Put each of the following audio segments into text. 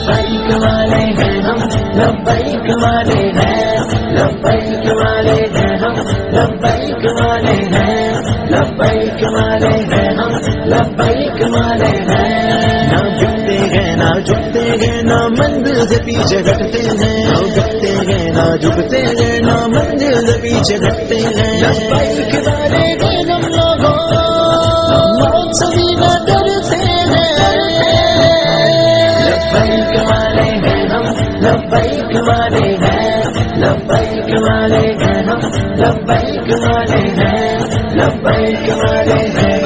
لبیک والے ہیں ہم، لبیک والے ہیں، لبیک والے ہیں ہم، لبیک والے ہیں، لبیک والے ہیں ہم، لبیک والے ہیں۔ نہ جھکتے ہیں نہ جھکتے ہیں، نہ منزل سے پیچھے ہٹتے ہیں، نہ جھکتے ہیں نہ جھکتے ہیں، نہ منزل سے پیچھے ہٹتے ہیں۔ لبیک والے ہیں ہم لوگوں، موت سے بھی نہ ڈرتے ہیں۔ لبیک والے ہیں ہم، لبیک والے ہیں، لبیک والے ہیں ہم، لبیک والے ہیں، لبیک والے ہیں،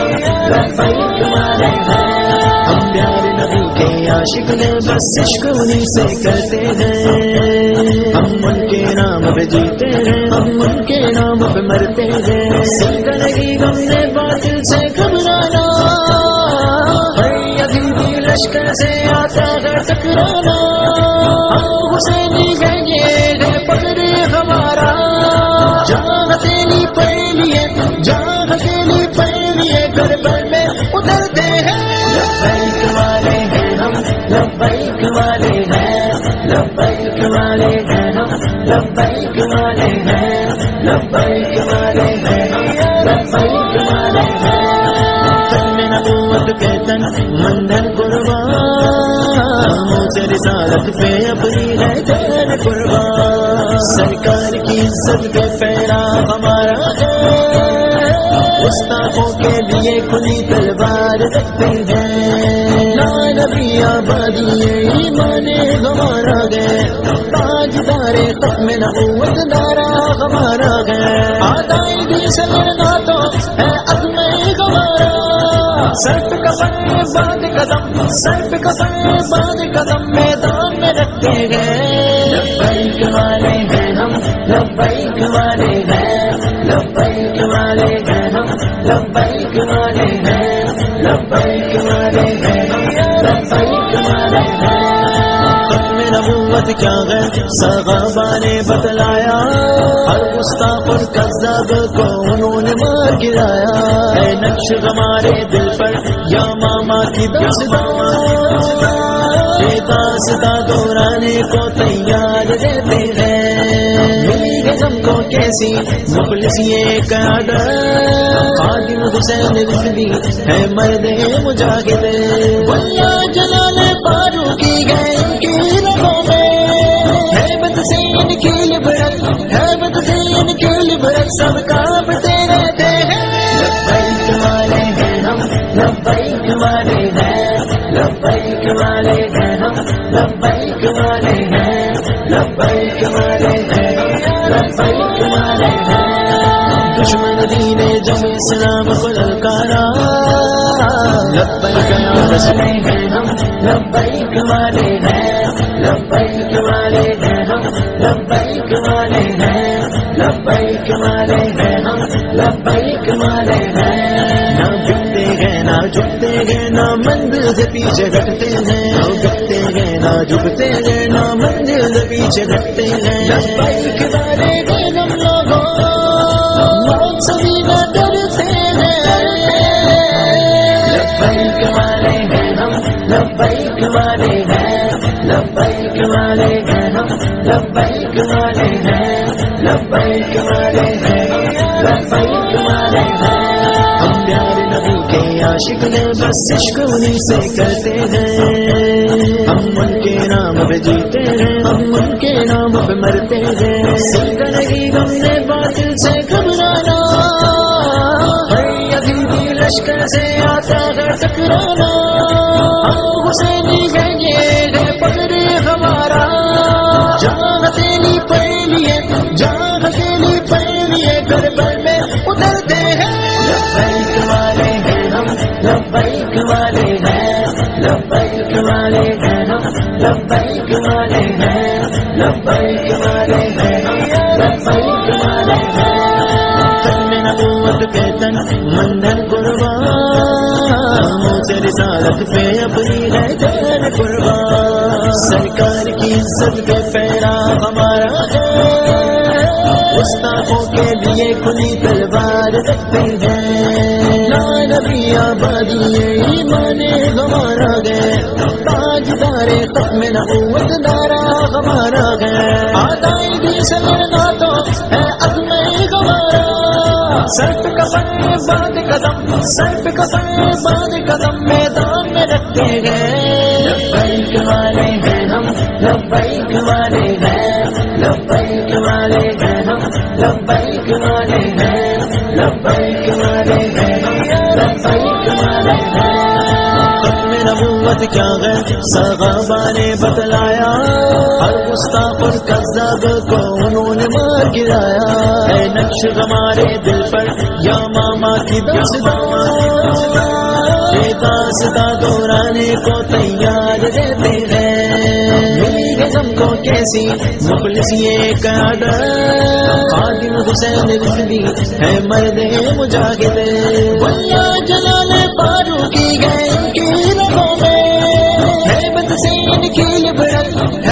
لبیک والے ہیں۔ ہم پیارے نبی کے عاشق ہیں، بس عشق انہیں سے کرتے ہیں۔ ہم ان کے نام پہ جیتے ہیں، ہم ان کے نام پہ مرتے ہیں۔ سیکھا نہیں ہم نے باطل سے گھبرانا، ہر یزیدی لشکر سے آتا ہے ٹکرانا۔ حسینی ہے یہ ہے فخر ہمارا، جہاں ہتھیلی پڑی ہے، جہاں ہتھیلی پڑی ہے، کربلا میں اترتے ہیں۔ لبیک والے ہیں ہم، لبیک والے ہیں، لبیک والے ہیں ہم، لبیک والے ہیں، لبیک والے ہیں ہم، لبیک والے ہیں۔ تن نبوت کے تن مندن قربان، منہ سے رسالت پہ اپنی ہے جان قربان۔ سرکار کی عزت کے پیرا ہمارا ہے، گستاخوں کے لیے کھلی تلوار رکھتے ہیں۔ نبی آبادی ایمان ہمارا گئے، تاجدار ختم نبوت دارا ہمارا گئے۔ آدائیگی سے لڑنا تو ہے عزم ہمارا، سر پہ کفن بعد قدم، سر پہ کفن بعد قدم، میدان میں رکھتے گئے۔ لبیک والے ہیں ہم، لبیک والے ہیں، لبیک والے ہیں ہم، لبیک والے ہیں، لبیک والے ہیں ہم، لبیک والے ہیں۔ ختم نبوت کیا ہے صحابہ نے بتلایا، ہر گستاخ اور کذاب کو انہوں نے مار گرایا۔ اے نقش ہمارے دل پر یا ماما کی داستاں دہرانے کو تیار رہتے ہیں۔ ملی غم کو کیسی مخلص یہ قیادت، خادم حسین رضوی ہے مرد مجاہد۔ واللہ جلال فاروقی گئے ان کی رگوں میں، ہیبت سے ان کی لبرت، ہیبت سے ان کی لبرت، سب کانپتے رہتے ہیں۔ لبیک والے ہیں ہم، لبیک والے ہیں، لبیک والے ہیں ہم، لبیک والے ہیں، لبیک والے ہیں، لبیک والے ہیں۔ دشمن دین جب اسلام کو للکارا، لبیک یا رسول ہیں ہم، لبیک والے ہیں، لبیک والے ہیں ہم، لبیک والے ہیں، لبیک والے ہیں ہم، لبیک والے ہیں۔ نہ جھکتے ہیں نہ جھکتے ہیں، نہ منزل سے پیچھے ہٹتے ہیں، نہ جھکتے ہیں نہ جھکتے ہیں، نہ منزل سے پیچھے ہٹتے ہیں۔ لبیک والے ہیں ہم لوگوں، موت سے بھی نہ ڈرتے ہیں۔ لبیک والے ہیں ہم، لبیک والے ہیں، لبیک والے ہیں ہم، لبیک والے ہیں، لبیک والے ہیں، لبیک والے ہیں۔ ہم پیارے نبی کے عاشق ہیں، بس عشق انہیں سے کرتے ہیں۔ ہم ان کے نام پہ جیتے ہیں، ہم ان کے نام پہ مرتے ہیں۔ سیکھا نہیں ہم نے باطل سے گھبرانا، ہر یزیدی لشکر سے آتا ہے ٹکرانا۔ حسینی ہے یہ ہے فخر ہمارا، جہاں ہتھیلی پڑی ہے، جہاں ہتھیلی پڑی ہے، کربلا میں اترتے ہیں۔ لبیک والے ہیں ہم، لبیک والے ہیں، لبیک والے ہیں ہم، لبیک والے ہیں، لبیک والے ہیں، لبیک والے ہیں۔ تن نبوت کے تن مندن قربان، منہ سے رسالت پہ اپنی ہے جان قربان۔ سرکار کی عزت کے پیرا ہمارا ہے، گستاخوں کے لیے کھلی تلوار رکھتے ہیں۔ نبی آبادی ایمان ہمارا گئے تاجدار ختم نبوت دارا ہمارا گئے آدائیگی سے لڑنا تو ہے عزم ہمارا سر پہ قسم بعد قدم سر پہ قسم بعد قدم میدان میں رکھتے گئے لبیک والے ہیں ہم لبیک والے ہیں لبیک والے ہیں ہم لبیک والے ہیں لبیک والے ہیں ہم لبیک والے ہیں ختم نبوت کیا ہے صحابہ نے بتلایا ہر گستاخ اور کذاب کو انہوں نے مار گرایا اے نقش ہمارے دل پر یا ماما کی دستا داستا دورانے کو تیار رہتے ہیں غزم کو کیسی مخلص یہ قیادت خادم حسین رضوی ہے مرد مجاہد واللہ جلال فاروقی گئے